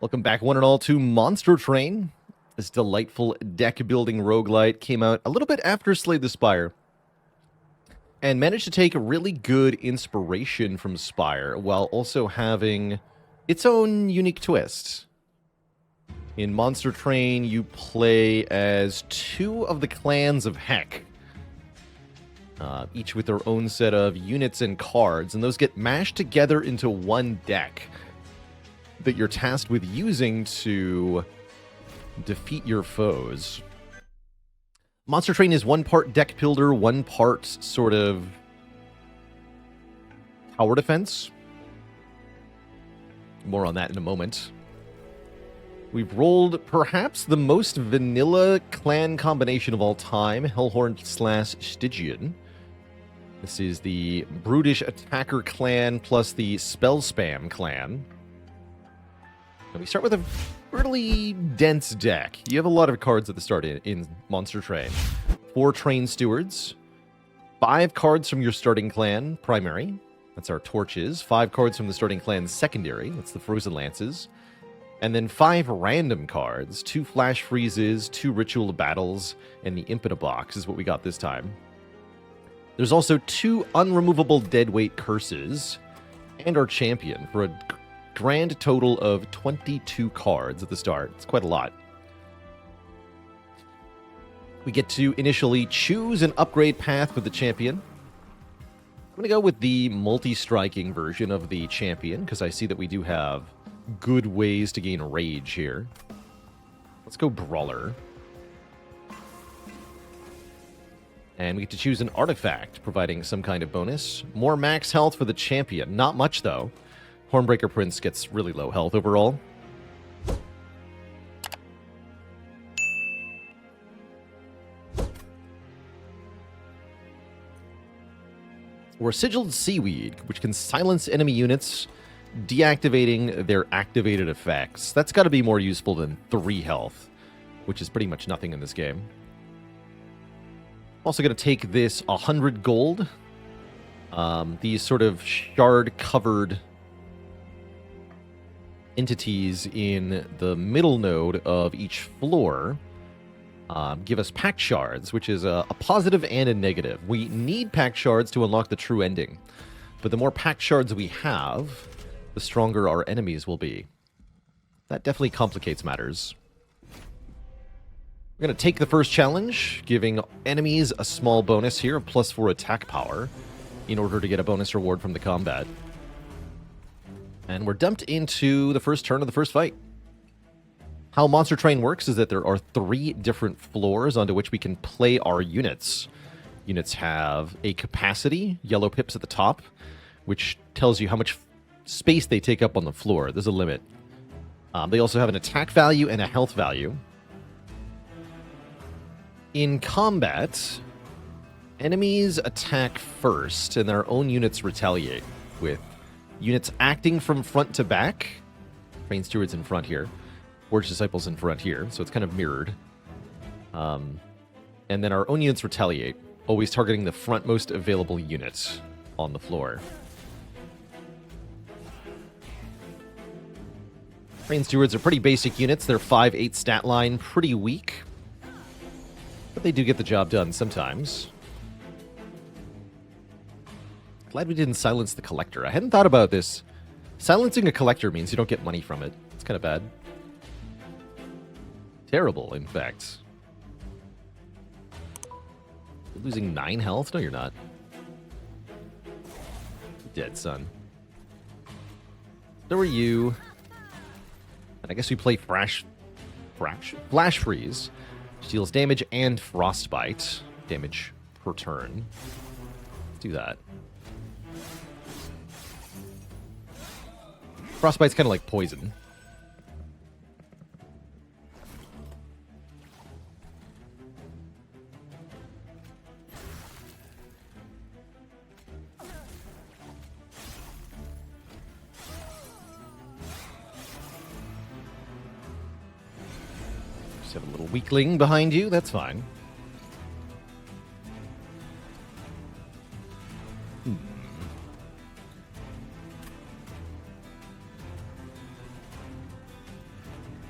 Welcome back, one and all, to Monster Train. This delightful deck-building roguelite came out a little bit after Slay the Spire, and managed to take a really good inspiration from Spire, while also having its own unique twist. In Monster Train, you play as two of the clans of Heck, each with their own set of units and cards, and those get mashed together into one deck that you're tasked with using to defeat your foes. Monster Train is one part deck builder, one part sort of tower defense. More on that in a moment. We've rolled perhaps the most vanilla clan combination of all time, Hellhorn / Stygian. This is the Brutish Attacker clan plus the Spell Spam clan. And we start with a really dense deck. You have a lot of cards at the start in Monster Train. 4 Train Stewards, 5 cards from your starting clan, primary. That's our Torches. 5 cards from the starting clan, secondary. That's the Frozen Lances. And then 5 random cards, 2 Flash Freezes, 2 Ritual Battles, and the Impita Box is what we got this time. There's also 2 unremovable deadweight curses, and our champion for a grand total of 22 cards at the start. It's quite a lot. We get to initially choose an upgrade path for the champion. I'm going to go with the multi-striking version of the champion, because I see that we do have good ways to gain rage here. Let's go Brawler. And we get to choose an artifact, providing some kind of bonus. More max health for the champion. Not much, though. Hornbreaker Prince gets really low health overall. Or Sigiled Seaweed, which can silence enemy units, deactivating their activated effects. That's got to be more useful than 3 health, which is pretty much nothing in this game. Also going to take this 100 gold. These sort of shard-covered entities in the middle node of each floor give us pact shards, which is a positive and a negative. We need pact shards to unlock the true ending, but the more pact shards we have, the stronger our enemies will be. That definitely complicates matters. We're going to take the first challenge, giving enemies a small bonus here, +4 attack power, in order to get a bonus reward from the combat. And we're dumped into the first turn of the first fight. How Monster Train works is that there are 3 different floors onto which we can play our units. Units have a capacity, yellow pips at the top, which tells you how much space they take up on the floor. There's a limit. They also have an attack value and a health value. In combat, enemies attack first, and their own units retaliate, with units acting from front to back. Train Stewards in front here. Forge Disciples in front here, so it's kind of mirrored. And then our own units retaliate, always targeting the frontmost available unit on the floor. Train Stewards are pretty basic units. They're 5/8 stat line, pretty weak. But they do get the job done sometimes. Glad we didn't silence the Collector. I hadn't thought about this. Silencing a Collector means you don't get money from it. It's kind of bad. Terrible, in fact. You're losing 9 health? No, you're not. You're dead, son. So are you. And I guess we play Flash Freeze. Which deals damage and Frostbite. Damage per turn. Let's do that. Frostbite's kind of like poison. Just have a little weakling behind you. That's fine.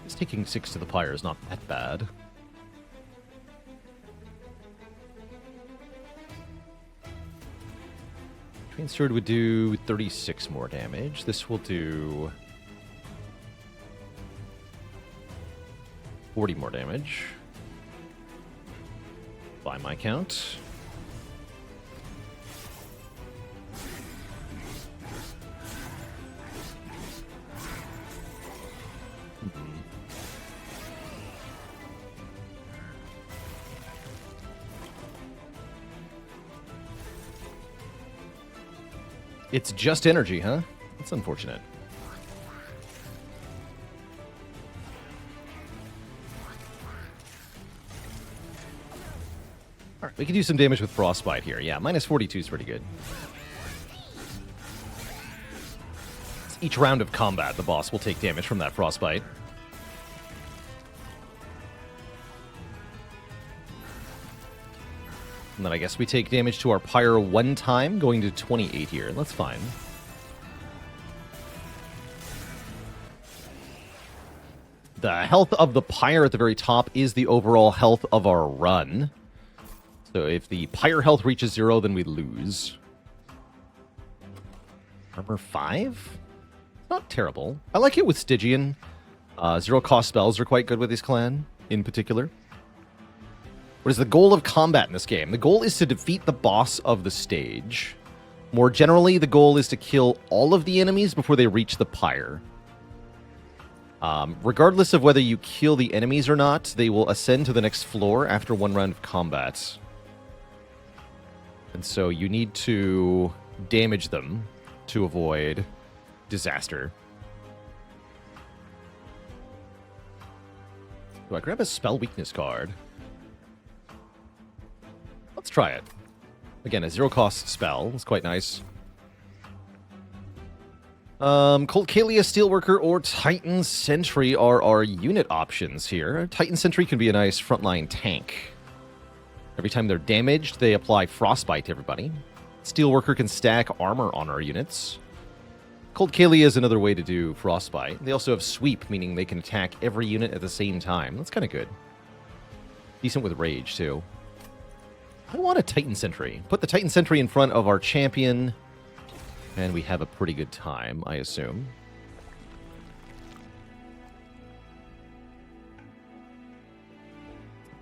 Just taking 6 to the pyre is not that bad. Train Sword would do 36 more damage. This will do 40 more damage. By my count. It's just energy, huh? That's unfortunate. Alright, we can do some damage with Frostbite here. Yeah, minus 42 is pretty good. Each round of combat, the boss will take damage from that Frostbite. And then I guess we take damage to our pyre one time, going to 28 here. That's fine. The health of the pyre at the very top is the overall health of our run. So if the pyre health reaches 0, then we lose. Armor 5? Not terrible. I like it with Stygian. 0 cost spells are quite good with this clan, in particular. What is the goal of combat in this game? The goal is to defeat the boss of the stage. More generally, the goal is to kill all of the enemies before they reach the pyre. Regardless of whether you kill the enemies or not, they will ascend to the next floor after one round of combat. And so you need to damage them to avoid disaster. Do I grab a spell weakness card? Let's try it. Again, a 0-cost spell. It's quite nice. Colt Kalia, Steelworker, or Titan Sentry are our unit options here. Titan Sentry can be a nice frontline tank. Every time they're damaged, they apply Frostbite to everybody. Steelworker can stack armor on our units. Colt Kalia is another way to do Frostbite. They also have Sweep, meaning they can attack every unit at the same time. That's kind of good. Decent with Rage, too. I want a Titan Sentry. Put the Titan Sentry in front of our champion, and we have a pretty good time, I assume.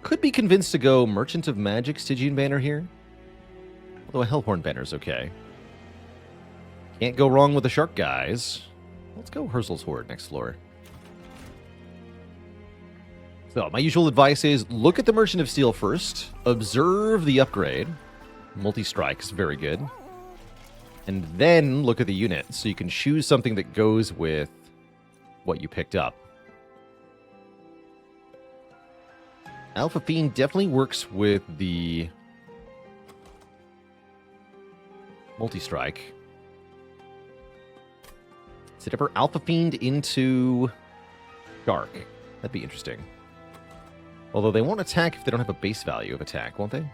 Could be convinced to go Merchant of Magic Stygian banner here. Although a Hellhorn banner is okay. Can't go wrong with the Shark guys. Let's go Herzl's Horde next floor. So, my usual advice is look at the Merchant of Steel first. Observe the upgrade. Multi-strike is very good. And then look at the unit, so you can choose something that goes with what you picked up. Alpha Fiend definitely works with the multi-strike. Is it ever Alpha Fiend into Shark? That'd be interesting. Although they won't attack if they don't have a base value of attack, won't they?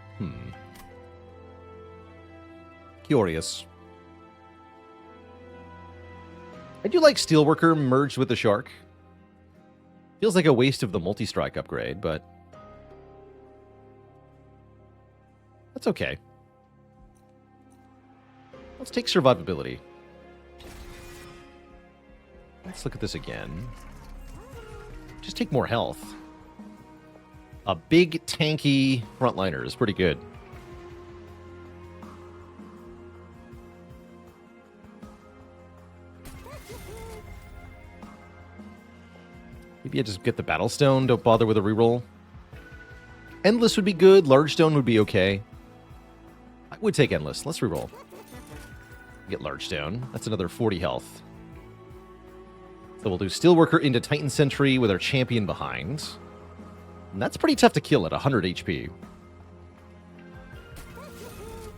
Curious. I do like Steelworker merged with the Shark. Feels like a waste of the multi-strike upgrade, but that's okay. Let's take survivability. Let's look at this again. Just take more health. A big, tanky frontliner is pretty good. Maybe I just get the Battle Stone, don't bother with a reroll. Endless would be good, Large Stone would be okay. I would take Endless. Let's reroll. Get Large Stone. That's another 40 health. So we'll do Steelworker into Titan Sentry with our champion behind. And that's pretty tough to kill at 100 HP.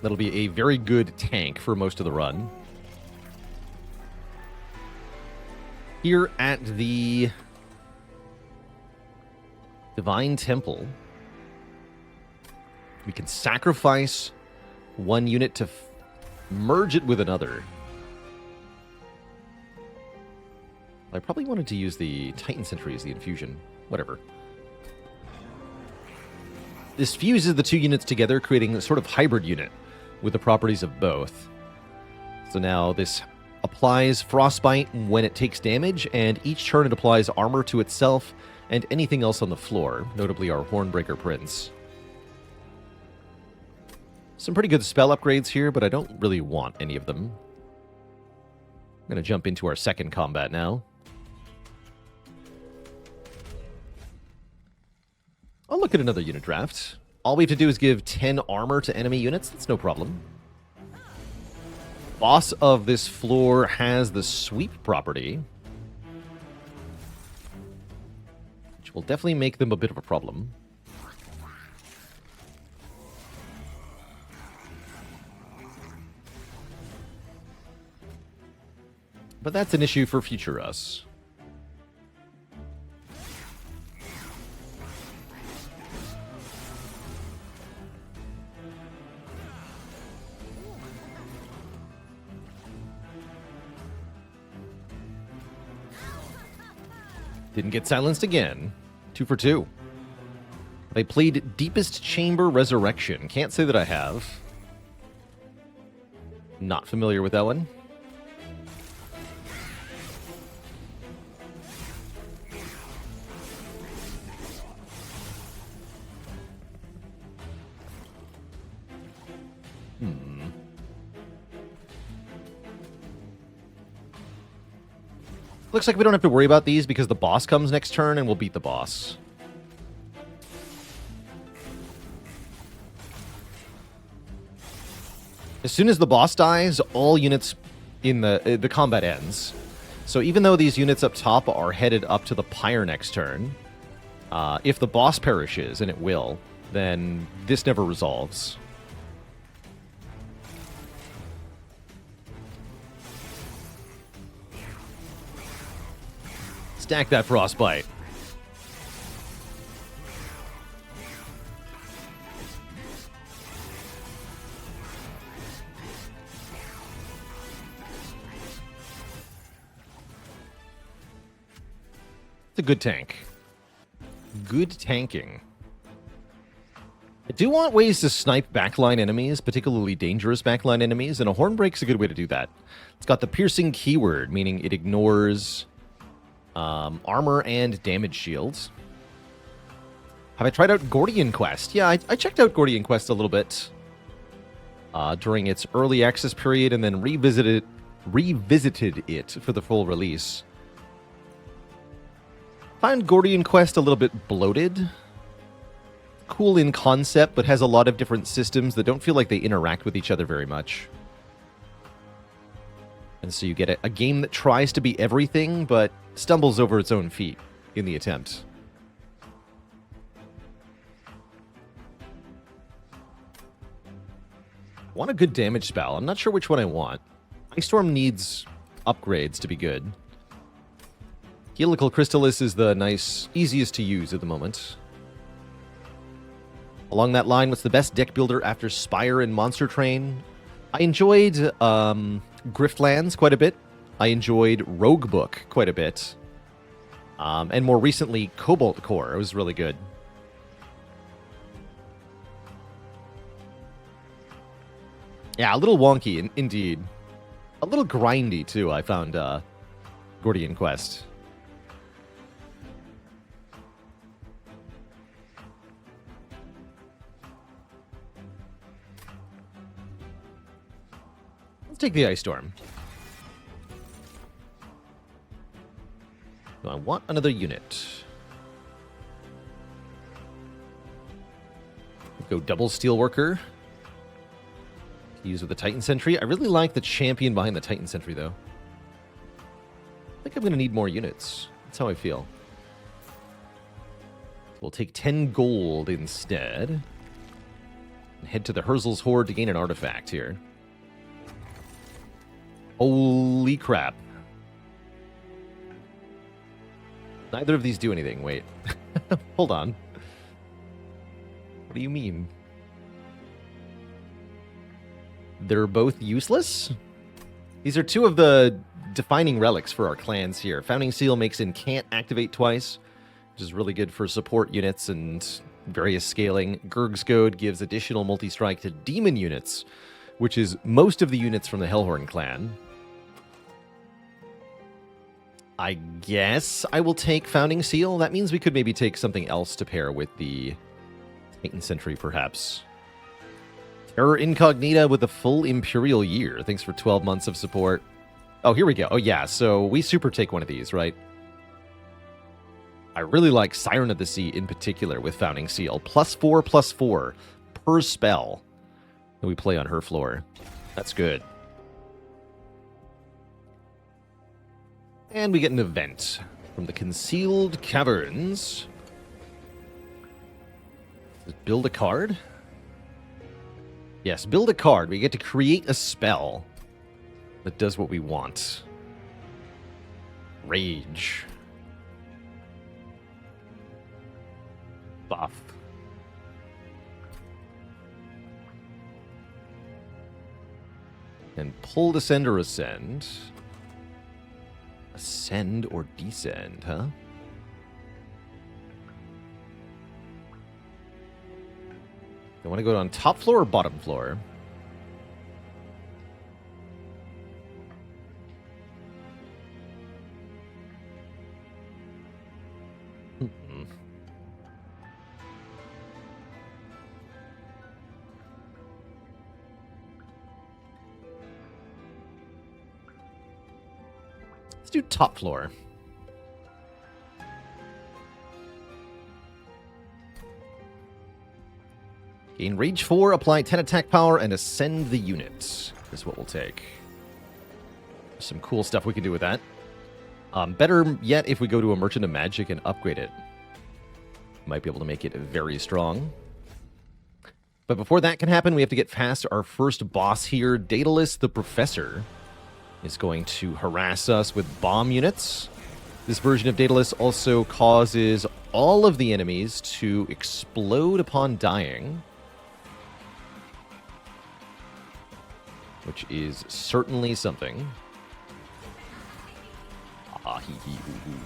That'll be a very good tank for most of the run. Here at the Divine Temple, we can sacrifice one unit to merge it with another. I probably wanted to use the Titan Sentry as the infusion. Whatever. This fuses the two units together, creating a sort of hybrid unit with the properties of both. So now this applies Frostbite when it takes damage, and each turn it applies armor to itself and anything else on the floor, notably our Hornbreaker Prince. Some pretty good spell upgrades here, but I don't really want any of them. I'm going to jump into our second combat now. I'll look at another unit draft. All we have to do is give 10 armor to enemy units. That's no problem. Boss of this floor has the sweep property, which will definitely make them a bit of a problem. But that's an issue for future us. Didn't get silenced again. 2 for 2. They played Deepest Chamber Resurrection. Can't say that I have. Not familiar with that one. Looks like we don't have to worry about these because the boss comes next turn and we'll beat the boss. As soon as the boss dies, all units in the combat ends. So even though these units up top are headed up to the pyre next turn, if the boss perishes, and it will, then this never resolves. Stack that Frostbite. It's a good tank. Good tanking. I do want ways to snipe backline enemies, particularly dangerous backline enemies, and a Hornbreak's a good way to do that. It's got the piercing keyword, meaning it ignores armor and damage shields. Have I tried out Gordian Quest? Yeah, I checked out Gordian Quest a little bit during its early access period and then revisited it for the full release. Find Gordian Quest a little bit bloated. Cool in concept, but has a lot of different systems that don't feel like they interact with each other very much. And so you get a game that tries to be everything, but stumbles over its own feet in the attempt. Want a good damage spell. I'm not sure which one I want. Ice Storm needs upgrades to be good. Helical Crystallis is the nice, easiest to use at the moment. Along that line, what's the best deck builder after Spire and Monster Train? I enjoyed Griftlands quite a bit. I enjoyed Roguebook quite a bit. And more recently, Cobalt Core. It was really good. Yeah, a little wonky, indeed. A little grindy, too, I found Gordian Quest. Let's take the Ice Storm. So I want another unit. Go double Steelworker. Use with the Titan Sentry. I really like the champion behind the Titan Sentry, though. I think I'm going to need more units. That's how I feel. We'll take 10 gold instead. And head to the Herzl's Horde to gain an artifact here. Holy crap. Neither of these do anything. Wait. Hold on. What do you mean? They're both useless? These are two of the defining relics for our clans here. Founding Seal makes can't activate twice, which is really good for support units and various scaling. Gurg's Goad gives additional multi-strike to demon units, which is most of the units from the Hellhorn clan. I guess I will take Founding Seal. That means we could maybe take something else to pair with the Titan Sentry, perhaps. Terror Incognita with a full Imperial Year. Thanks for 12 months of support. Oh, here we go. Oh, yeah. So we super take one of these, right? I really like Siren of the Sea in particular with Founding Seal. +4/+4 per spell that we play on her floor. That's good. And we get an event from the Concealed Caverns. Build a card? Yes, build a card. We get to create a spell that does what we want. Rage. Buff. And pull, descend, or ascend. Ascend or descend, huh? I want to go on top floor or bottom floor? Let's do top floor. Gain Rage 4, apply 10 attack power, and ascend the unit is what we'll take. There's some cool stuff we can do with that. Better yet if we go to a Merchant of Magic and upgrade it. Might be able to make it very strong. But before that can happen, we have to get past our first boss here. Daedalus the Professor is going to harass us with bomb units. This version of Daedalus also causes all of the enemies to explode upon dying, which is certainly something. Ah, hee hee hoo hoo.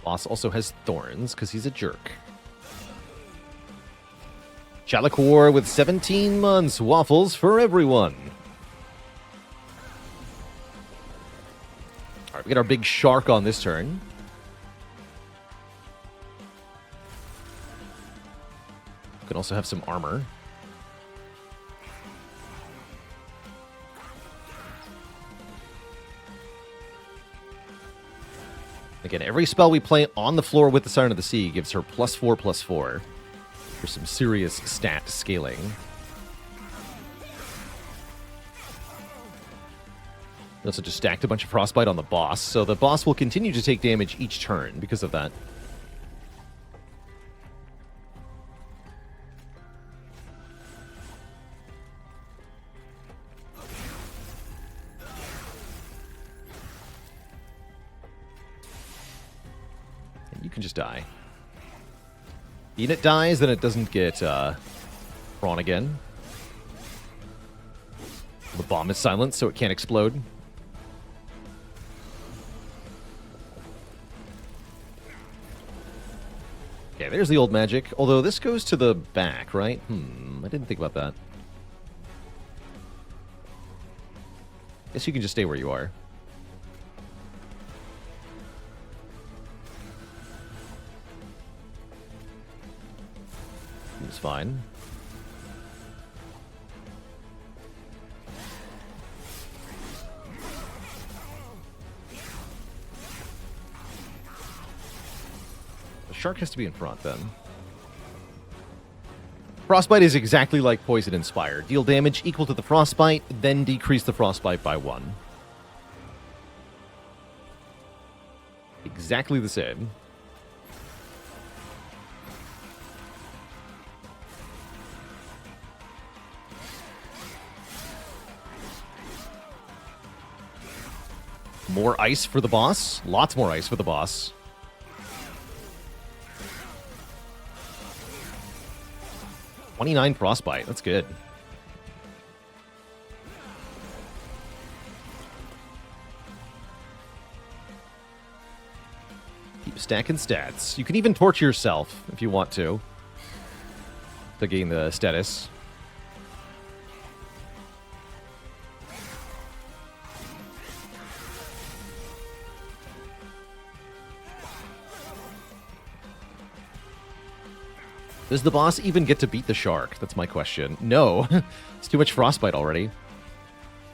Boss also has thorns because he's a jerk. Chalakor with 17 months. Waffles for everyone. Alright, we get our big shark on this turn. We can also have some armor. Again, every spell we play on the floor with the Siren of the Sea gives her +4/+4 for some serious stat scaling. We also just stacked a bunch of Frostbite on the boss, so the boss will continue to take damage each turn because of that. You can just die. Unit dies, then it doesn't get drawn again. The bomb is silent, so it can't explode. Okay, there's the old magic. Although this goes to the back, right? I didn't think about that. Guess you can just stay where you are. It's fine. The shark has to be in front, then. Frostbite is exactly like Poison Inspire. Deal damage equal to the Frostbite, then decrease the Frostbite by 1. Exactly the same. More ice for the boss. Lots more ice for the boss. 29 frostbite. That's good. Keep stacking stats. You can even torture yourself if you want to gain the status. Does the boss even get to beat the shark? That's my question. No. It's too much frostbite already.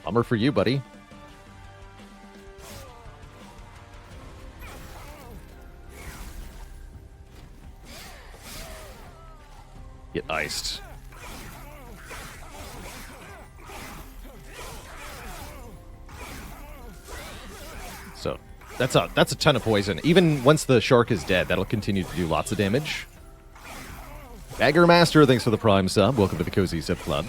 Bummer for you, buddy. Get iced. So, that's a ton of poison. Even once the shark is dead, that'll continue to do lots of damage. Bagger Master, thanks for the Prime sub. Welcome to the Cozy Sub Club.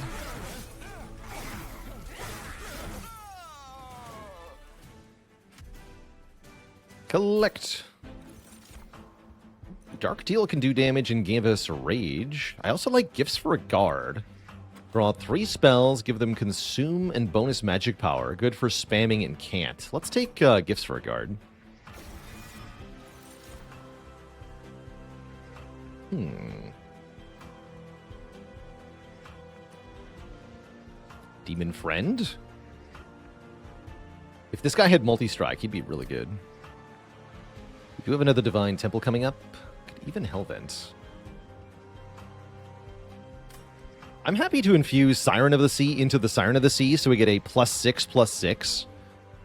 Collect. Dark Teal can do damage and give us Rage. I also like Gifts for a Guard. Draw 3 spells, give them Consume and bonus magic power. Good for spamming and cant. Let's take Gifts for a Guard. Demon Friend? If this guy had multi-strike, he'd be really good. We do have another Divine Temple coming up. Could even Hellvent. I'm happy to infuse Siren of the Sea into the Siren of the Sea so we get a +6/+6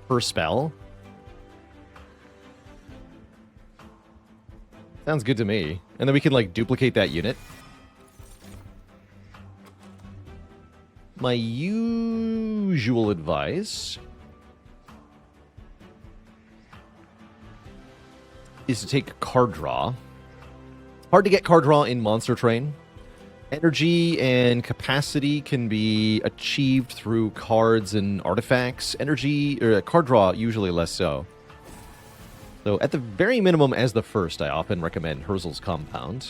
per spell. Sounds good to me. And then we can, like, duplicate that unit. My usual advice is to take card draw. It's hard to get card draw in Monster Train. Energy and capacity can be achieved through cards and artifacts. Energy, or card draw, usually less so. So at the very minimum, as the first, I often recommend Herzl's Compound.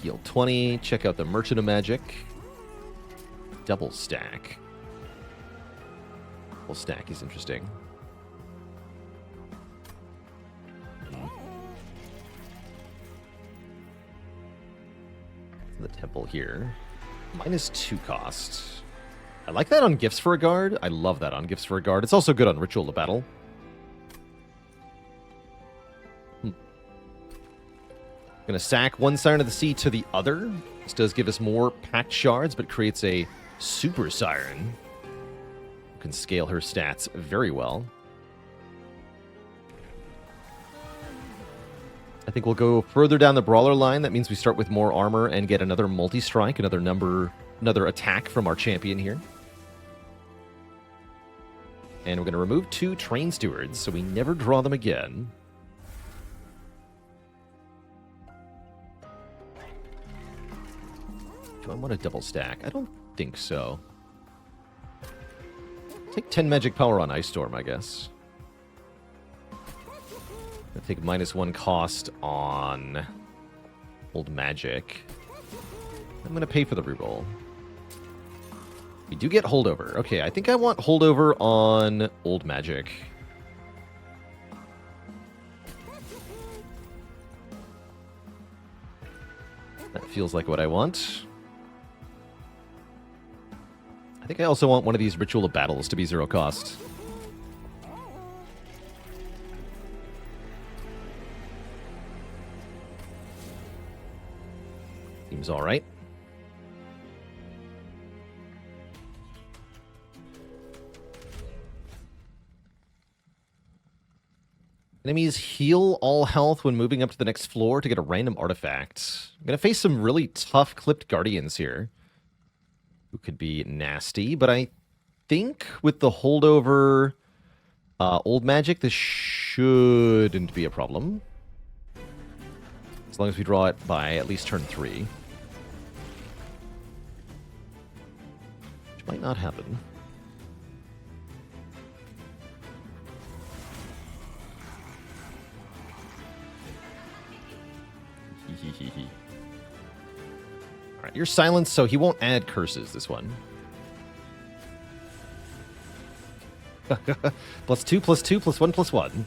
Heal 20. Check out the Merchant of Magic. Double stack. Double stack is interesting. The temple here. -2 cost. I like that on Gifts for a Guard. I love that on Gifts for a Guard. It's also good on Ritual of Battle. Gonna sack one Siren of the Sea to the other. This does give us more Pact Shards, but creates a Super Siren. Who can scale her stats very well. I think we'll go further down the Brawler line. That means we start with more armor and get another multi-strike, another attack from our champion here. And we're going to remove 2 Train Stewards, so we never draw them again. Do I want a double stack? I don't think so. Take 10 magic power on Ice Storm, I guess. I take -1 cost on Old Magic. I'm going to pay for the reroll. We do get Holdover. Okay, I think I want Holdover on Old Magic. That feels like what I want. I think I also want one of these Ritual of Battles to be 0 cost. Seems alright. Enemies heal all health when moving up to the next floor to get a random artifact. I'm going to face some really tough Clipped Guardians here, who could be nasty, but I think with the holdover Old Magic, this shouldn't be a problem. As long as we draw it by at least turn 3. Which might not happen. Alright, you're silenced, so he won't add curses this one. +2, +2, +1, +1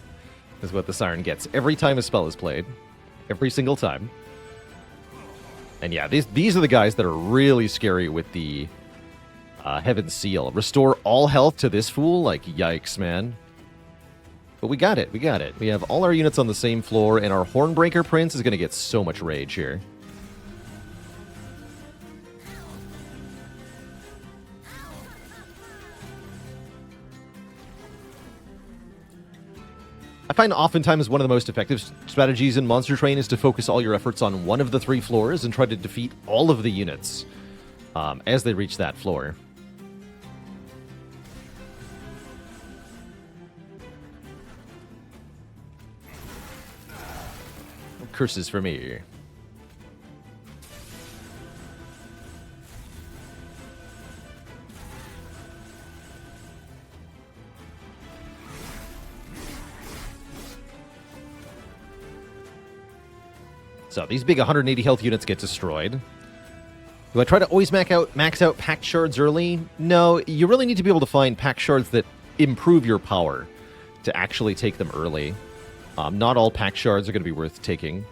is what the Siren gets every time a spell is played. Every single time. And yeah, these are the guys that are really scary with the Heaven Seal. Restore all health to this fool? Like, yikes, man. But we got it, we got it. We have all our units on the same floor, and our Hornbreaker Prince is going to get so much rage here. I find oftentimes one of the most effective strategies in Monster Train is to focus all your efforts on one of the 3 floors and try to defeat all of the units as they reach that floor. Curses for me. So these big 180 health units get destroyed. Do I try to always max out Pact Shards early? No, you really need to be able to find Pact Shards that improve your power to actually take them early. Not all Pact Shards are going to be worth taking.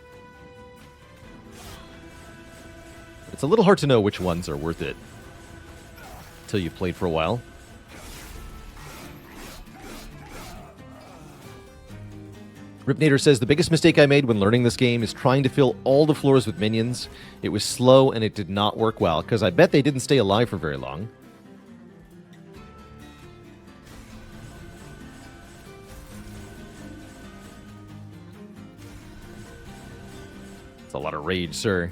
It's a little hard to know which ones are worth it until you've played for a while. Ripnator says, the biggest mistake I made when learning this game is trying to fill all the floors with minions. It was slow and it did not work well, because I bet they didn't stay alive for very long. It's a lot of rage, sir.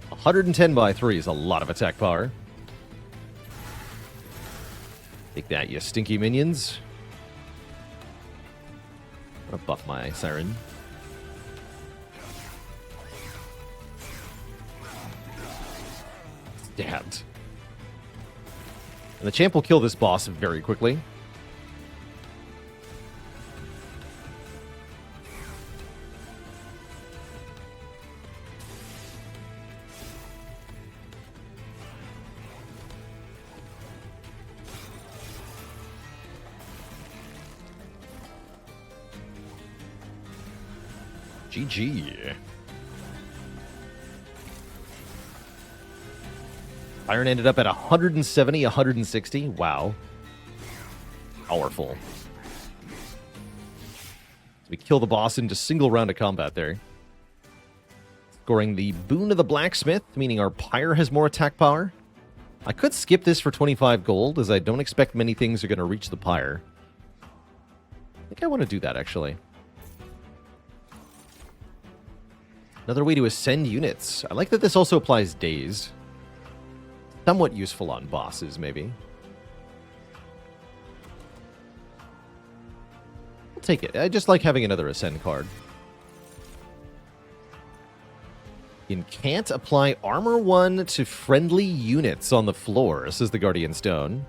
$110/3 is a lot of attack power. Take that, you stinky minions. I'm gonna buff my Siren. Stabbed. And the champ will kill this boss very quickly. GG. Iron ended up at 170, 160. Wow. Powerful. We kill the boss in just single round of combat there. Scoring the Boon of the Blacksmith, meaning our Pyre has more attack power. I could skip this for 25 gold, as I don't expect many things are going to reach the Pyre. I think I want to do that, actually. Another way to ascend units. I like that this also applies days. Somewhat useful on bosses, maybe. I'll take it. I just like having another ascend card. You can't apply armor 1 to friendly units on the floor, says the Guardian Stone.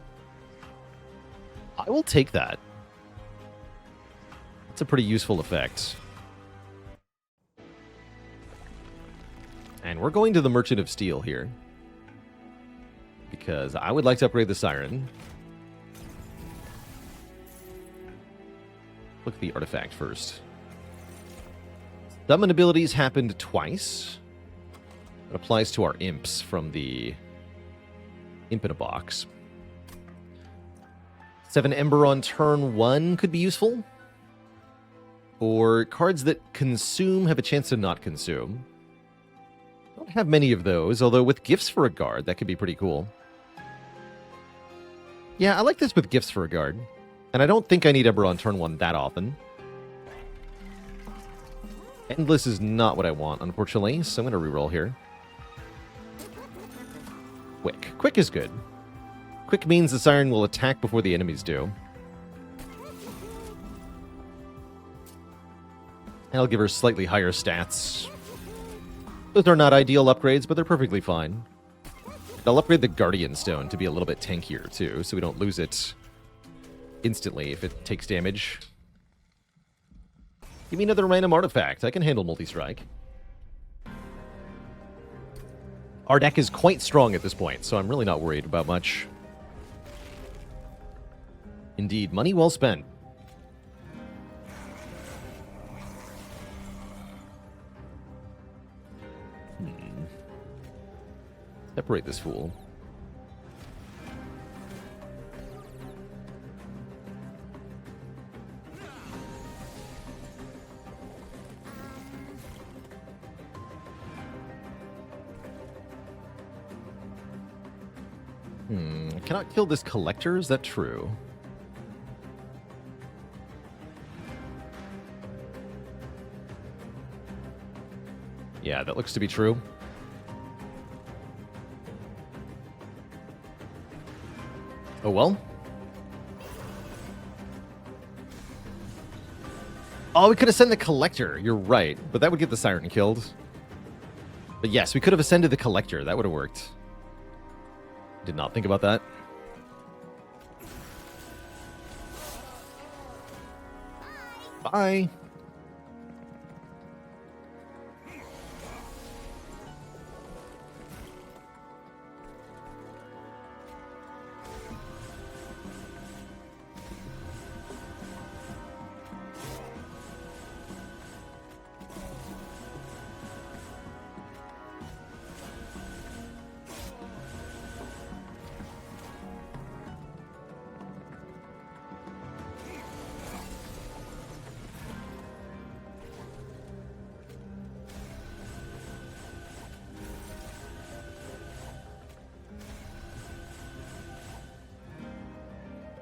I will take that. That's a pretty useful effect. And we're going to the Merchant of Steel here, because I would like to upgrade the Siren. Look at the artifact first. Summon abilities happened twice. It applies to our imps from the Imp in a Box. 7 Ember on turn 1 could be useful. Or cards that consume have a chance to not consume. Don't have many of those, although with Gifts for a Guard, that could be pretty cool. Yeah, I like this with Gifts for a Guard. And I don't think I need Ember on turn 1 that often. Endless is not what I want, unfortunately, so I'm going to reroll here. Quick. Quick is good. Quick means the Siren will attack before the enemies do. And I'll give her slightly higher stats. Those are not ideal upgrades, but they're perfectly fine. I'll upgrade the Guardian Stone to be a little bit tankier, too, so we don't lose it instantly if it takes damage. Give me another random artifact. I can handle multi-strike. Our deck is quite strong at this point, so I'm really not worried about much. Indeed, money well spent. Separate this fool. I cannot kill this collector, is that true? Yeah, that looks to be true. Oh well. Oh, we could have sent the collector. You're right, but that would get the siren killed. But yes, we could have ascended the collector. That would have worked. Did not think about that. Bye.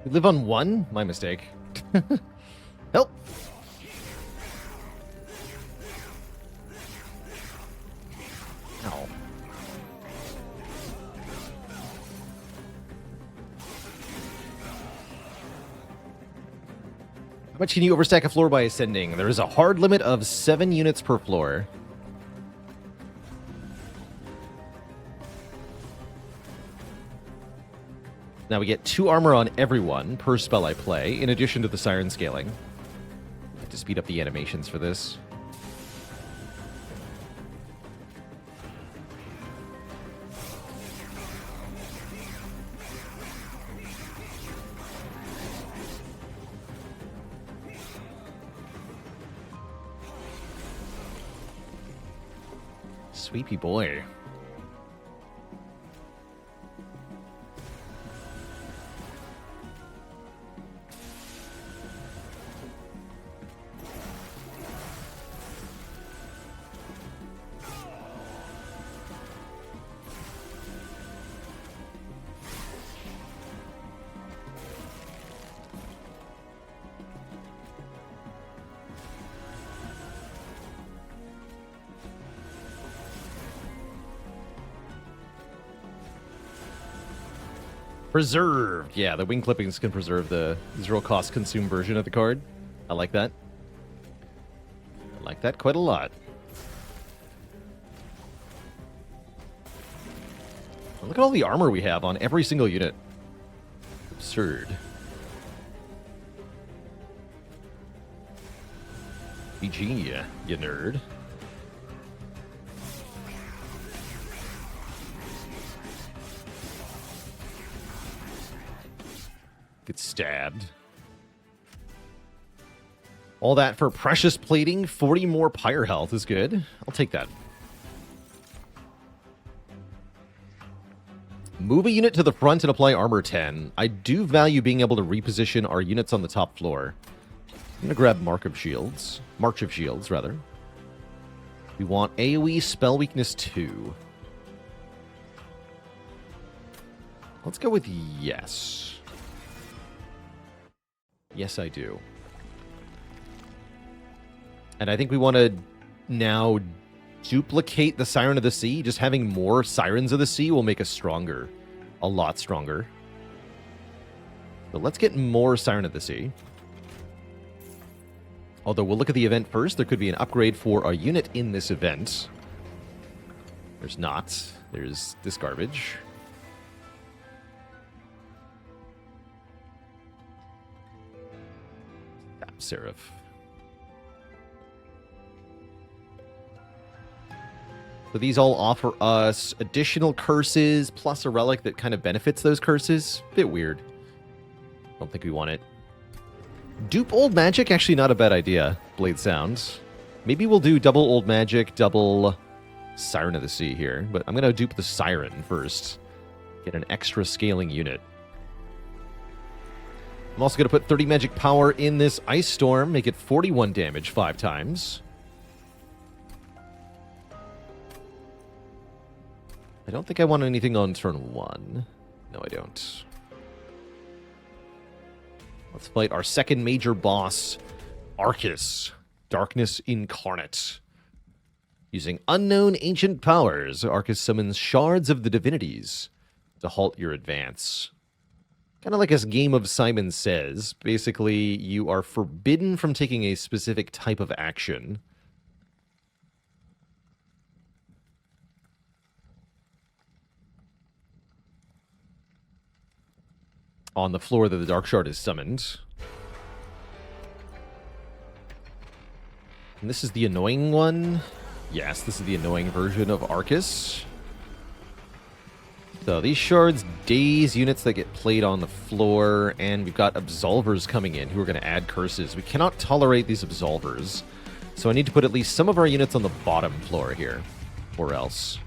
We live on one? My mistake. Help! Ow. How much can you overstack a floor by ascending? There is a hard limit of 7 units per floor. Now we get 2 armor on everyone per spell I play, in addition to the siren scaling. I have to speed up the animations for this. Sweepy boy. Preserved. Yeah, the wing clippings can preserve the zero cost consume version of the card. I like that. I like that quite a lot. Look at all the armor we have on every single unit. Absurd. GG, you nerd. Get stabbed. All that for precious plating. 40 more pyre health is good. I'll take that. Move a unit to the front and apply armor 10. I do value being able to reposition our units on the top floor. I'm going to grab March of Shields, rather. We want AoE spell weakness 2. Let's go with yes. Yes, I do. And I think we want to now duplicate the Siren of the Sea. Just having more Sirens of the Sea will make us stronger. A lot stronger. So let's get more Siren of the Sea. Although we'll look at the event first. There could be an upgrade for a unit in this event. There's not. There's this garbage. Seraph. So these all offer us additional curses, plus a relic that kind of benefits those curses. Bit weird. Don't think we want it. Dupe Old Magic, actually not a bad idea, Blade Sounds. Maybe we'll do double Old Magic, double Siren of the Sea here, but I'm going to dupe the Siren first. Get an extra scaling unit. I'm also going to put 30 magic power in this Ice Storm, make it 41 damage 5 times. I don't think I want anything on turn 1. No, I don't. Let's fight our second major boss, Arcus, Darkness Incarnate. Using unknown ancient powers, Arcus summons shards of the divinities to halt your advance. Kind of like a game of Simon Says. Basically, you are forbidden from taking a specific type of action. On the floor that the Dark Shard is summoned. And this is the annoying one. Yes, this is the annoying version of Arcus. So these shards daze units that get played on the floor, and we've got Absolvers coming in who are going to add curses. We cannot tolerate these Absolvers, so I need to put at least some of our units on the bottom floor here, or else.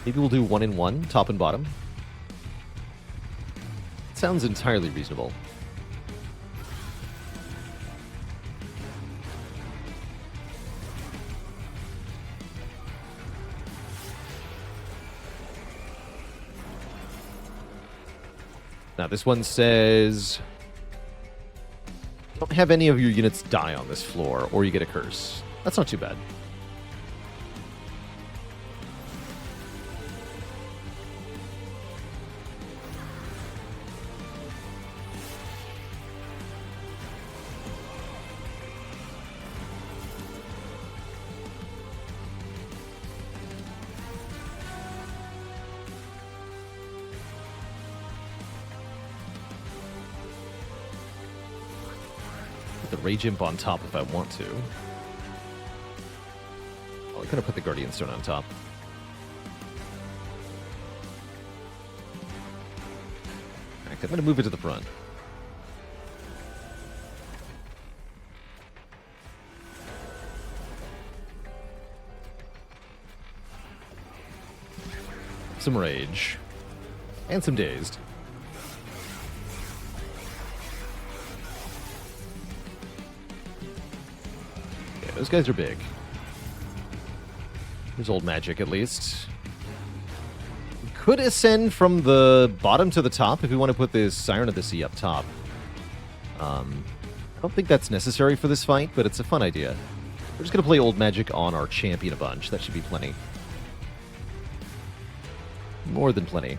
Maybe we'll do 1 and 1, top and bottom. Sounds entirely reasonable. Now this one says, don't have any of your units die on this floor, or you get a curse. That's not too bad. Put the Rage Imp on top if I want to. Oh, I could have put the Guardian Stone on top. I'm going to move it to the front. Some Rage. And some Dazed. Yeah, those guys are big. There's Old Magic, at least. We could ascend from the bottom to the top if we want to put this Siren of the Sea up top. I don't think that's necessary for this fight, but it's a fun idea. We're just going to play Old Magic on our champion a bunch. That should be plenty. More than plenty.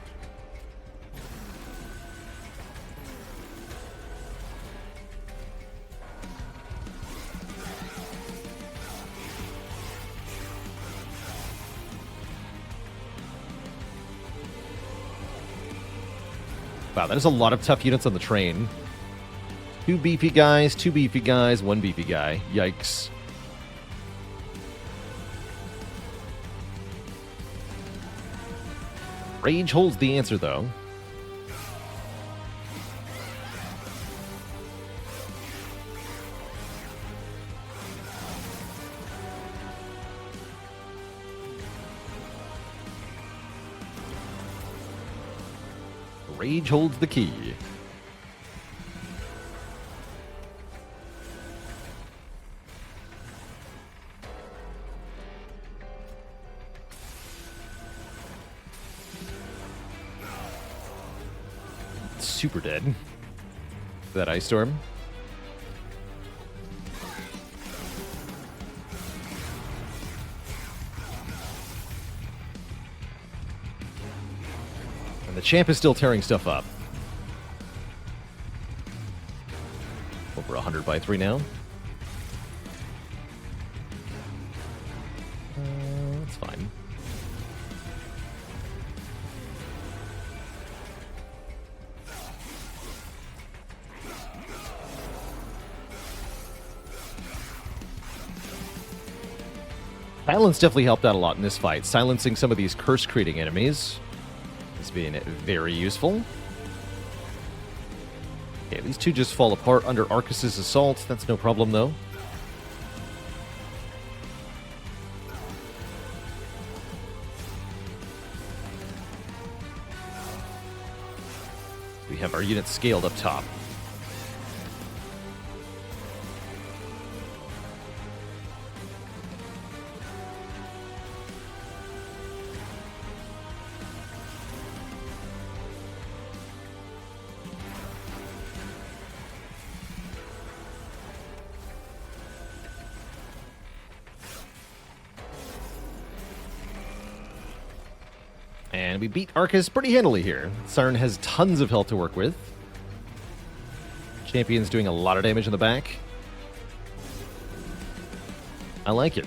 Wow, that is a lot of tough units on the train. 2 beefy guys, 2 beefy guys, 1 beefy guy. Yikes. Rage holds the answer, though. Rage holds the key. Super dead. That Ice Storm. And the champ is still tearing stuff up. Over 100 by 3 now. That's fine. Silence definitely helped out a lot in this fight. Silencing some of these curse-creating enemies has been very useful. Okay, these two just fall apart under Arcus's assault. That's no problem, though. We have our units scaled up top. And we beat Arcus pretty handily here. Siren has tons of health to work with. Champion's doing a lot of damage in the back. I like it.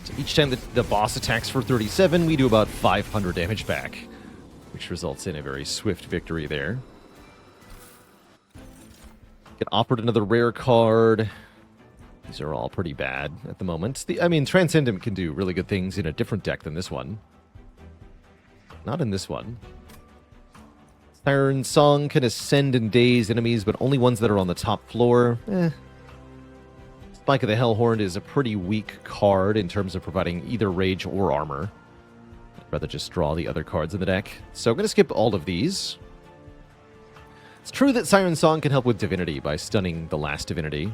So each time the boss attacks for 37, we do about 500 damage back, which results in a very swift victory there. Get offered another rare card. These are all pretty bad at the moment. I mean, Transcendent can do really good things in a different deck than this one. Not in this one. Siren Song can ascend and daze enemies, but only ones that are on the top floor. Spike of the Hellhorn is a pretty weak card in terms of providing either rage or armor. I'd rather just draw the other cards in the deck. So I'm going to skip all of these. It's true that Siren Song can help with Divinity by stunning the last Divinity.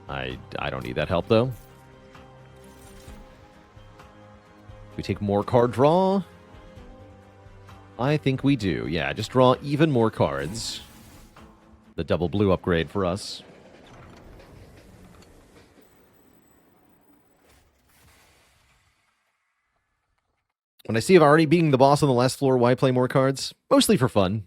I don't need that help, though. We take more card draw. I think we do. Yeah, just draw even more cards. The double blue upgrade for us. When I see I'm already beating the boss on the last floor, why play more cards? Mostly for fun.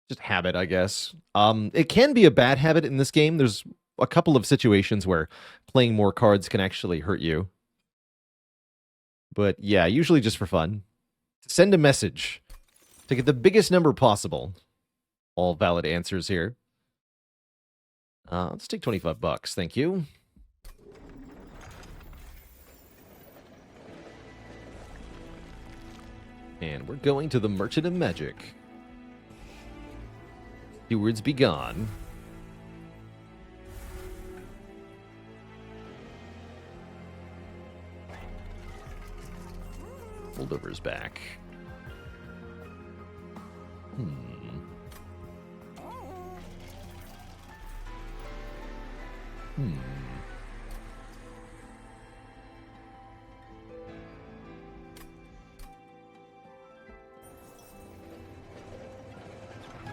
Just habit, I guess. It can be a bad habit in this game. There's a couple of situations where playing more cards can actually hurt you. But yeah, usually just for fun. Send a message to get the biggest number possible. All valid answers here. Let's take $25, thank you. And we're going to the Merchant of Magic. Stewards be gone. Holdover's back.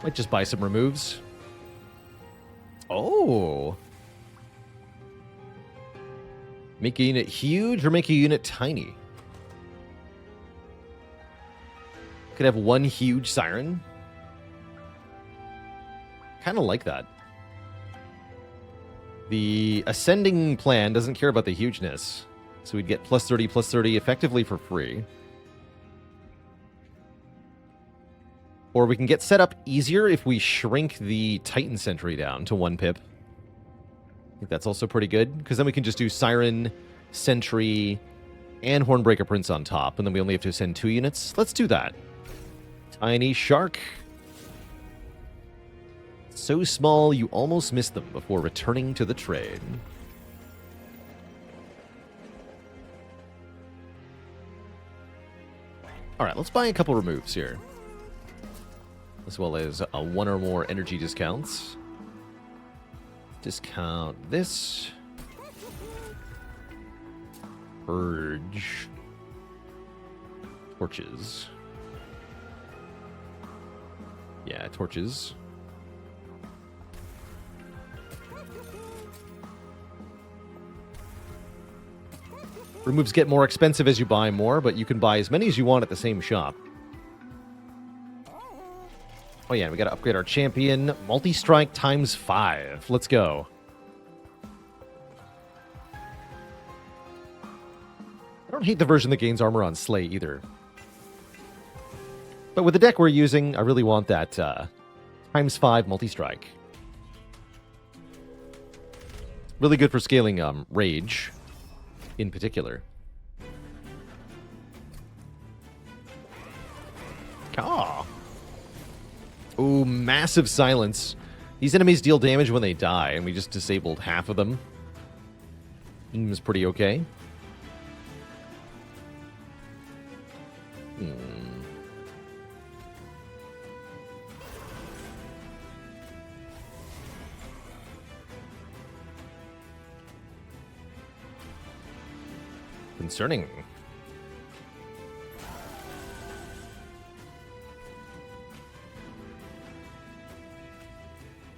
Might just buy some removes. Oh. Make a unit huge or make a unit tiny? Could have one huge siren. Kind of like that. The ascending plan doesn't care about the hugeness. So we'd get +30/+30 effectively for free. Or we can get set up easier if we shrink the Titan Sentry down to 1 pip. I think that's also pretty good, because then we can just do Siren, Sentry, and Hornbreaker Prince on top, and then we only have to send 2 units. Let's do that. Tiny Shark. So small you almost miss them before returning to the trade. Alright, let's buy a couple removes here. As well as 1 or more energy discounts. Discount this. Purge. Torches. Yeah, torches. Removes get more expensive as you buy more, but you can buy as many as you want at the same shop. Oh yeah, we gotta upgrade our champion. Multi-strike ×5. Let's go. I don't hate the version that gains armor on Slay either. But with the deck we're using, I really want that ×5 multi-strike. Really good for scaling rage, in particular. Ah. Ooh, massive silence. These enemies deal damage when they die, and we just disabled half of them. Seems pretty okay. Concerning.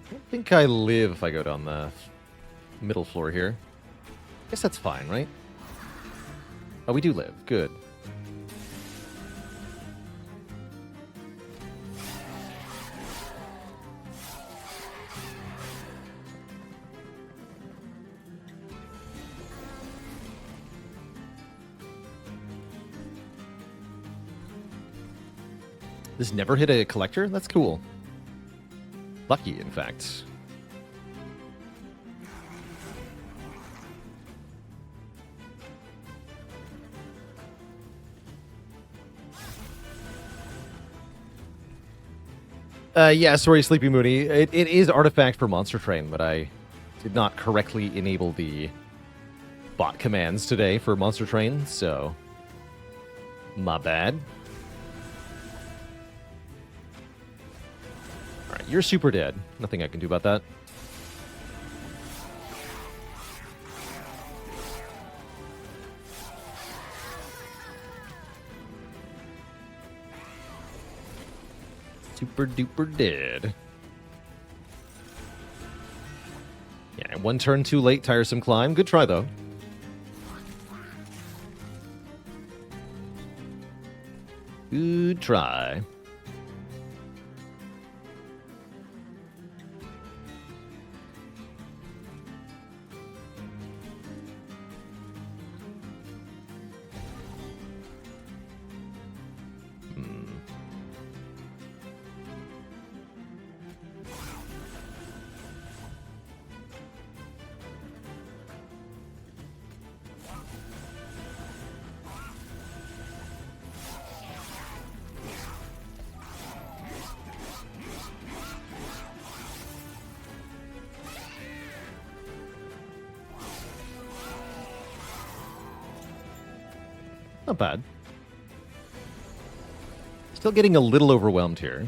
I don't think I live if I go down the middle floor here. Guess that's fine, right? Oh, we do live. Good. This never hit a collector? That's cool. Lucky, in fact. Yeah, sorry, Sleepy Mooney. It is artifact for Monster Train, but I did not correctly enable the bot commands today for Monster Train, so my bad. Alright, you're super dead. Nothing I can do about that. Super duper dead. Yeah, one turn too late, tiresome climb. Good try, though. Good try. Not bad. Still getting a little overwhelmed here.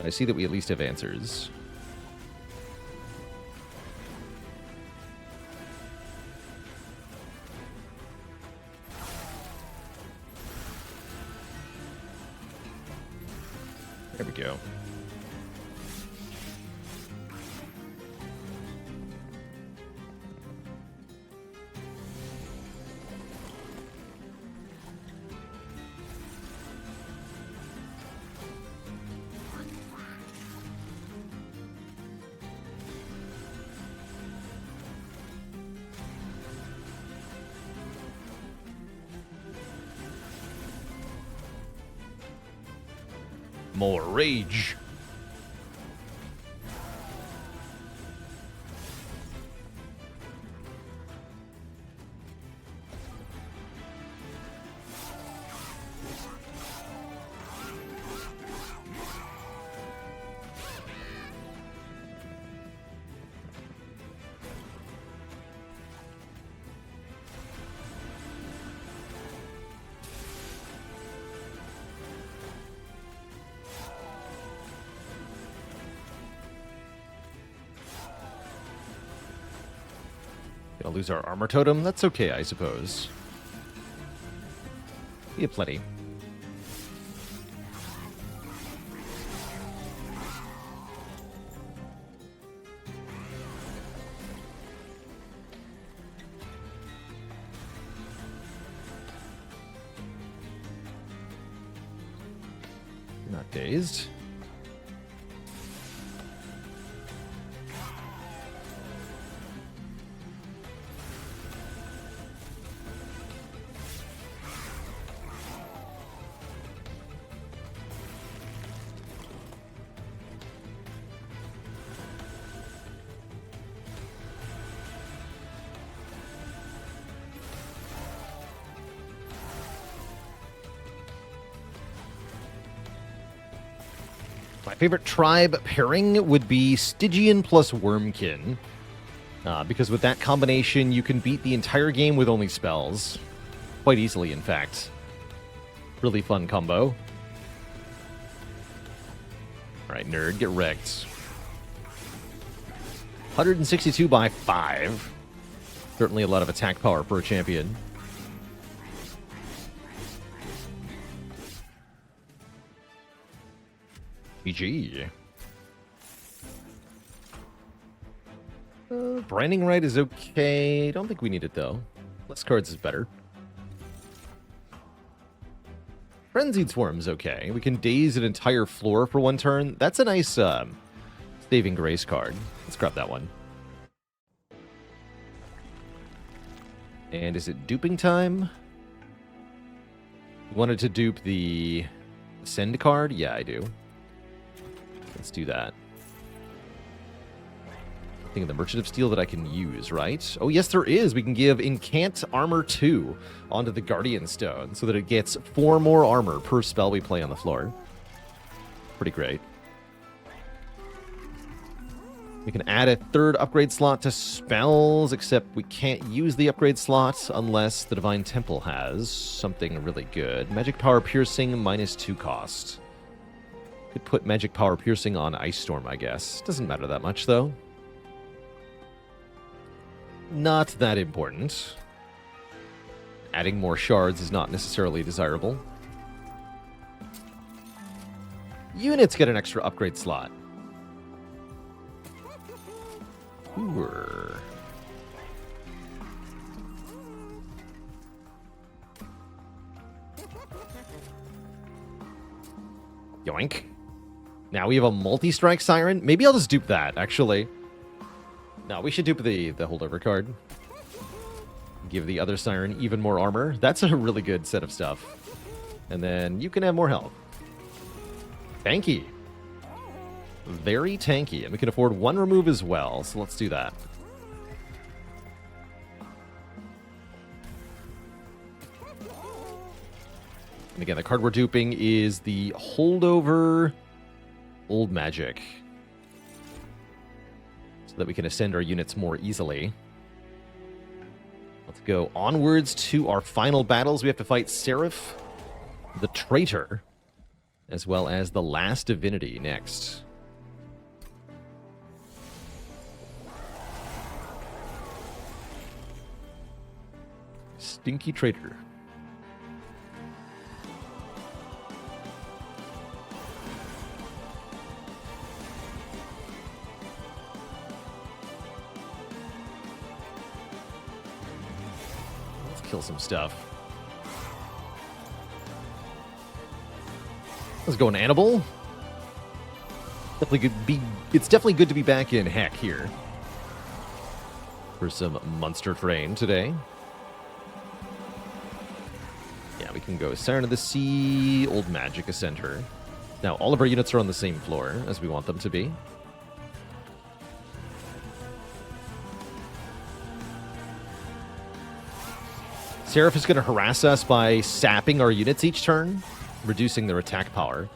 I see that we at least have answers. There we go. More rage. Gonna lose our armor totem. That's okay, I suppose. We have plenty. Not dazed. My favorite tribe pairing would be Stygian plus Wormkin. Because with that combination, you can beat the entire game with only spells. Quite easily, in fact. Really fun combo. Alright, nerd, get wrecked. 162 by 5. Certainly a lot of attack power for a champion. GG. Branding right is okay. Don't think we need it, though. Less cards is better. Frenzied Swarm's okay. We can daze an entire floor for one turn. That's a nice saving grace card. Let's grab that one. And is it duping time? You wanted to dupe the send card? Yeah, I do. Let's do that. I think of the Merchant of Steel that I can use, right? Oh, yes, there is. We can give Incant Armor 2 onto the Guardian Stone so that it gets 4 more armor per spell we play on the floor. Pretty great. We can add a 3rd upgrade slot to spells, except we can't use the upgrade slot unless the Divine Temple has something really good. Magic Power Piercing, -2 cost. Could put Magic Power Piercing on Ice Storm, I guess. Doesn't matter that much, though. Not that important. Adding more shards is not necessarily desirable. Units get an extra upgrade slot. Ooh. Yoink. Now we have a multi-strike siren. Maybe I'll just dupe that, actually. No, we should dupe the holdover card. Give the other siren even more armor. That's a really good set of stuff. And then you can have more health. Tanky. Very tanky. And we can afford 1 remove as well, so let's do that. And again, the card we're duping is the holdover Old Magic. So that we can ascend our units more easily. Let's go onwards to our final battles. We have to fight Seraph, the Traitor, as well as the Last Divinity next. Stinky Traitor. Kill some stuff. Let's go an Annibal. It's definitely good to be back in Heck here for some monster train today. Yeah, we can go Siren of the Sea, Old Magic, Ascend her. Now, all of our units are on the same floor as we want them to be. Seraph is going to harass us by sapping our units each turn, reducing their attack power.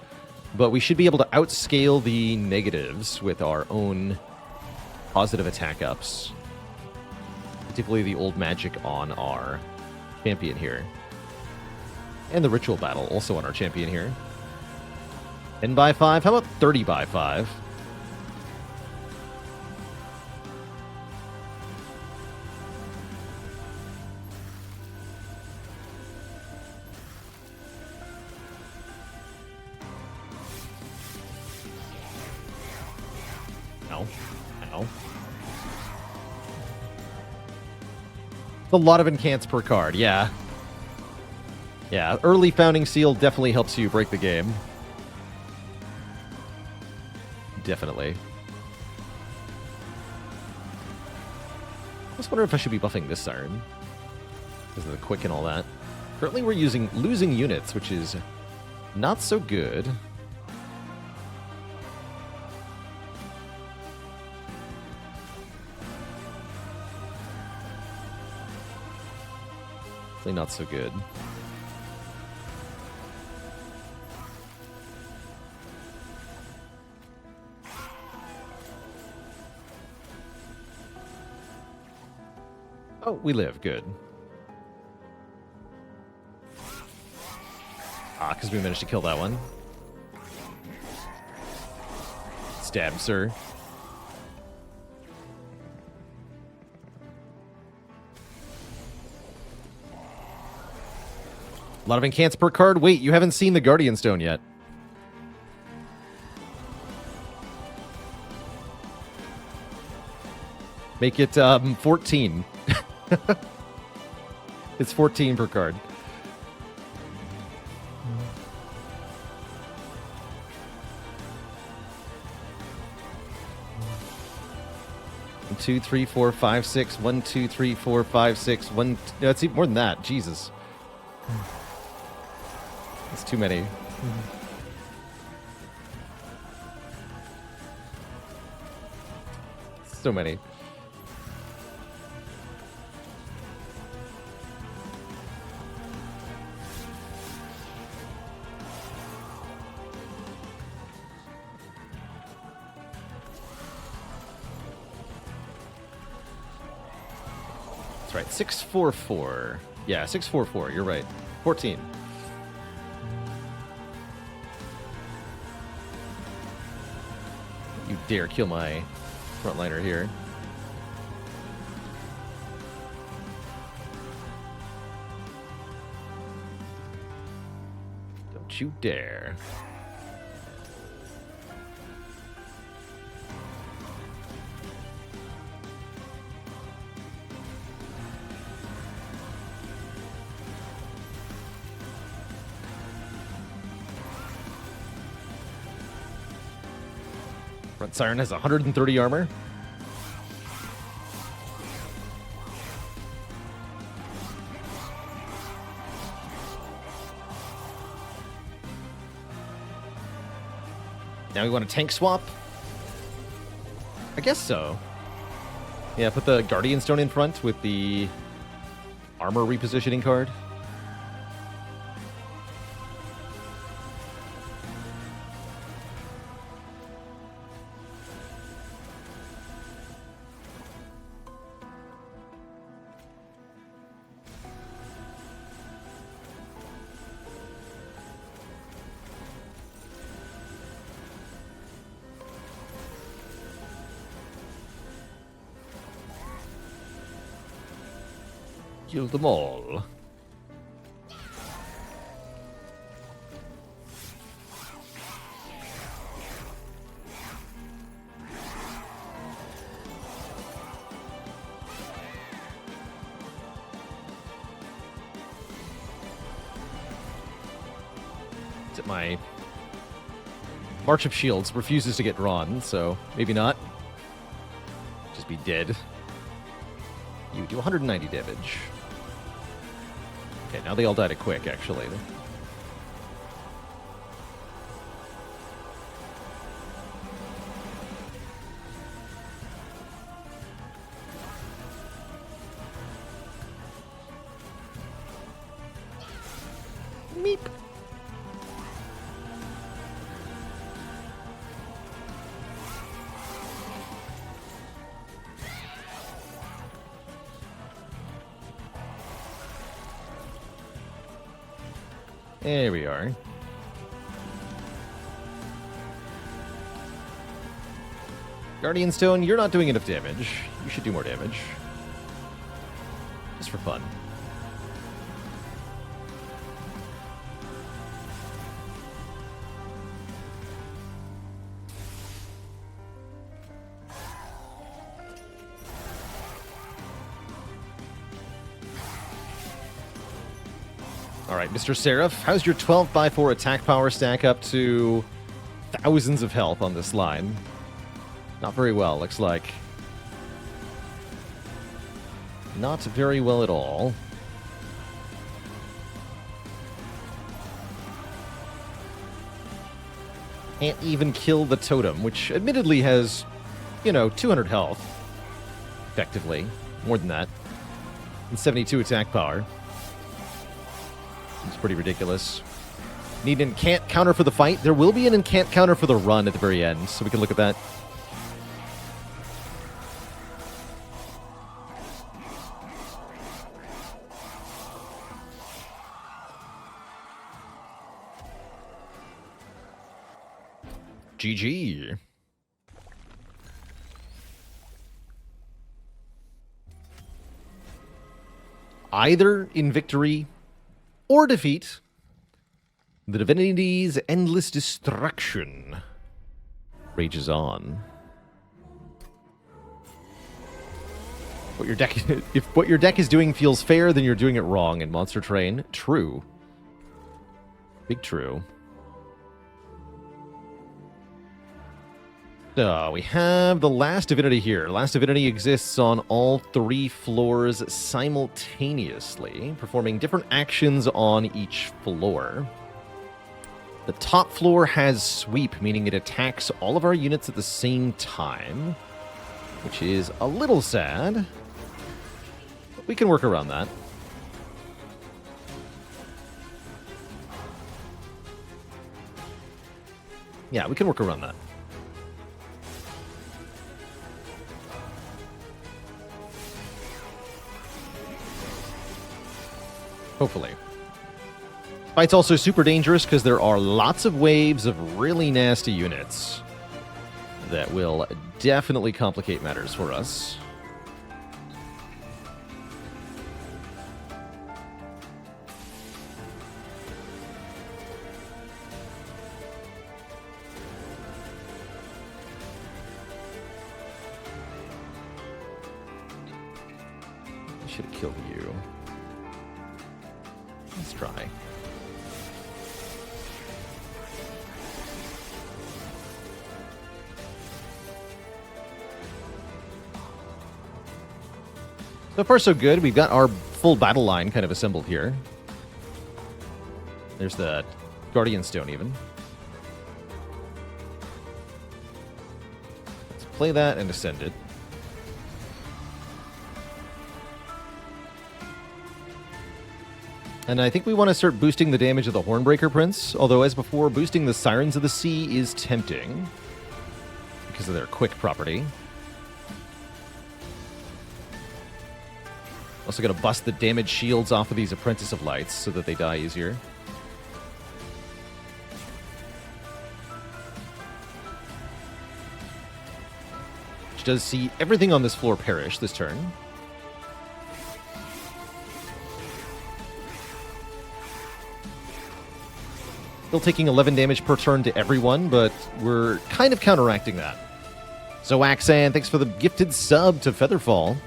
But we should be able to outscale the negatives with our own positive attack ups. Particularly the Old Magic on our champion here. And the Ritual Battle also on our champion here. 10 by 5? How about 30 by 5? A lot of incants per card, yeah. Yeah, early Founding Seal definitely helps you break the game. Definitely. I just wonder if I should be buffing this Siren. Because of the quick and all that. Currently we're losing units, which is not so good. Not so good. Oh, we live. Good. Ah, because we managed to kill that one. Stab, sir. A lot of incants per card. Wait, you haven't seen the Guardian Stone yet. Make it 14. It's 14 per card. One, 2, 3, 4, 5, 6. 1, 2, 3, 4, 5, 6. 1. No, it's even more than that. Jesus. It's too many. So many. That's right. 644. Yeah, 644. You're right. 14. You dare kill my frontliner here. Don't you dare. Front Siren has 130 armor. Now we want a tank swap? I guess so. Yeah, put the Guardian Stone in front with the armor repositioning card. Kill them all. My March of Shields refuses to get drawn, so maybe not. Just be dead. You do 190 damage. Okay, now they all died quick, actually. Meep. There we are. Guardian Stone, you're not doing enough damage. You should do more damage. Just for fun. All right, Mr. Seraph, how's your 12x4 attack power stack up to thousands of health on this line? Not very well, looks like. Not very well at all. Can't even kill the totem, which admittedly has, 200 health. Effectively. More than that. And 72 attack power. It's pretty ridiculous. Need an incant counter for the fight. There will be an incant counter for the run at the very end, so we can look at that. GG. Either in victory or defeat, the divinity's endless destruction rages on. If what your deck is doing feels fair, then you're doing it wrong in Monster Train. True. Big true. So, we have the last divinity here. Last divinity exists on all 3 floors simultaneously, performing different actions on each floor. The top floor has sweep, meaning it attacks all of our units at the same time, which is a little sad, but we can work around that. Yeah, we can work around that. Hopefully. Fight's also super dangerous because there are lots of waves of really nasty units that will definitely complicate matters for us. I should have killed you. Let's try. So far, so good. We've got our full battle line kind of assembled here. There's the Guardian Stone, even. Let's play that and ascend it. And I think we want to start boosting the damage of the Hornbreaker Prince, although as before, boosting the Sirens of the Sea is tempting because of their quick property. Also got to bust the damage shields off of these Apprentice of Lights so that they die easier. Which does see everything on this floor perish this turn. Still taking 11 damage per turn to everyone, but we're kind of counteracting that. So Axan, thanks for the gifted sub to Featherfall.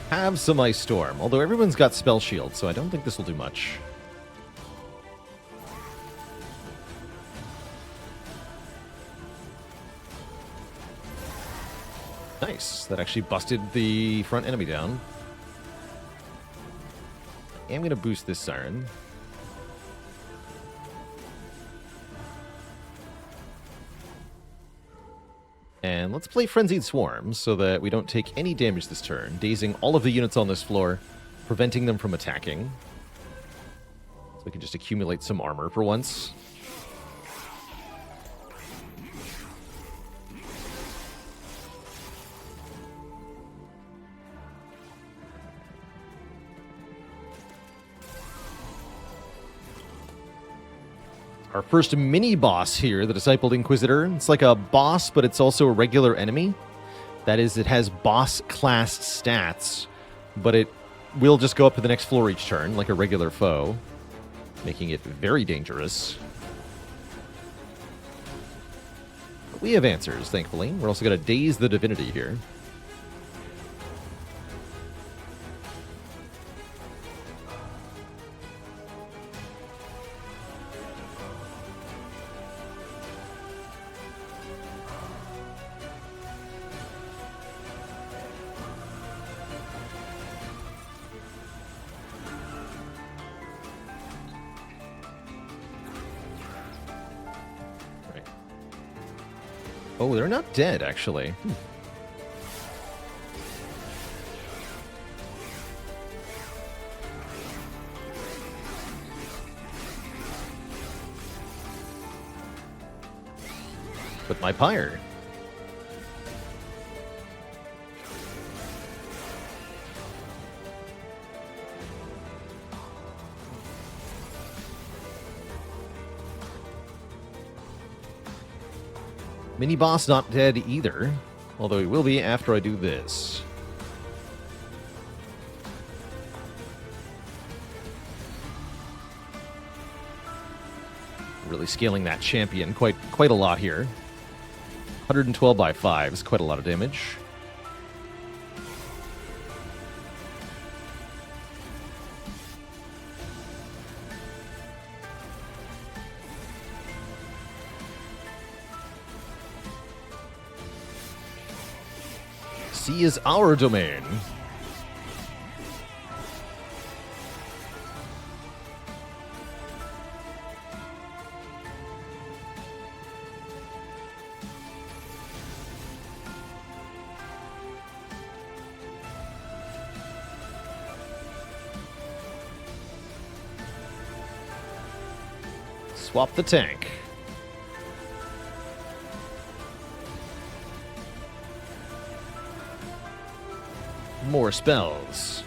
Have some Ice Storm, although everyone's got Spell Shield, so I don't think this will do much. Nice. That actually busted the front enemy down. I am going to boost this Siren. And let's play Frenzied Swarm so that we don't take any damage this turn, dazing all of the units on this floor, preventing them from attacking. So we can just accumulate some armor for once. Our first mini-boss here, the Discipled Inquisitor. It's like a boss, but it's also a regular enemy. That is, it has boss-class stats, but it will just go up to the next floor each turn, like a regular foe, making it very dangerous. But we have answers, thankfully. We're also going to daze the Divinity here. Oh, they're not dead, actually. With my pyre. Mini-boss not dead either, although he will be after I do this. Really scaling that champion quite a lot here. 112 by 5 is quite a lot of damage. Sea is our domain. Swap the tank. More spells.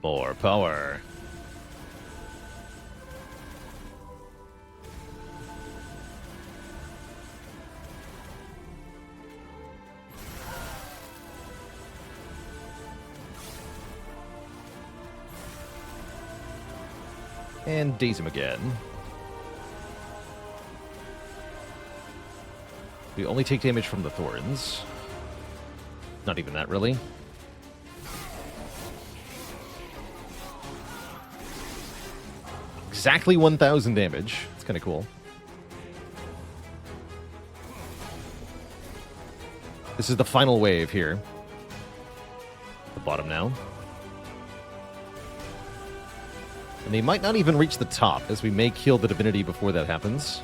More power. And daze him again. We only take damage from the thorns. Not even that, really. Exactly 1,000 damage. It's kind of cool. This is the final wave here. The bottom now. And they might not even reach the top, as we may kill the divinity before that happens.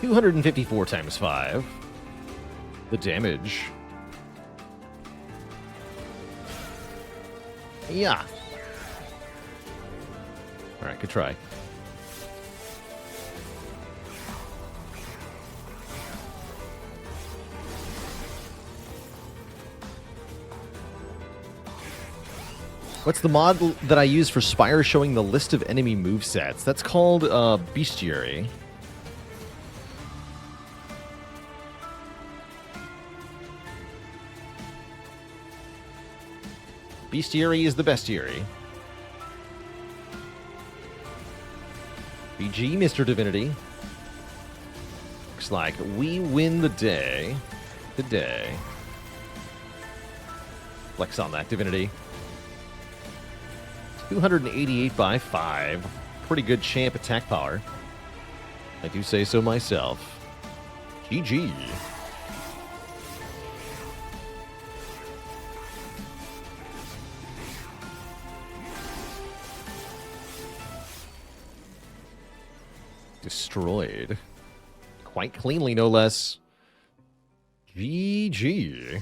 $254 times 5. The damage. Yeah. Alright, good try. What's the mod that I use for Spire showing the list of enemy movesets? That's called Bestiary. Bestiary is the bestiary. BG, Mr. Divinity. Looks like we win the day. Today. Flex on that, Divinity. 288 by 5. Pretty good champ attack power. I do say so myself. GG. Destroyed. Quite cleanly, no less. GG.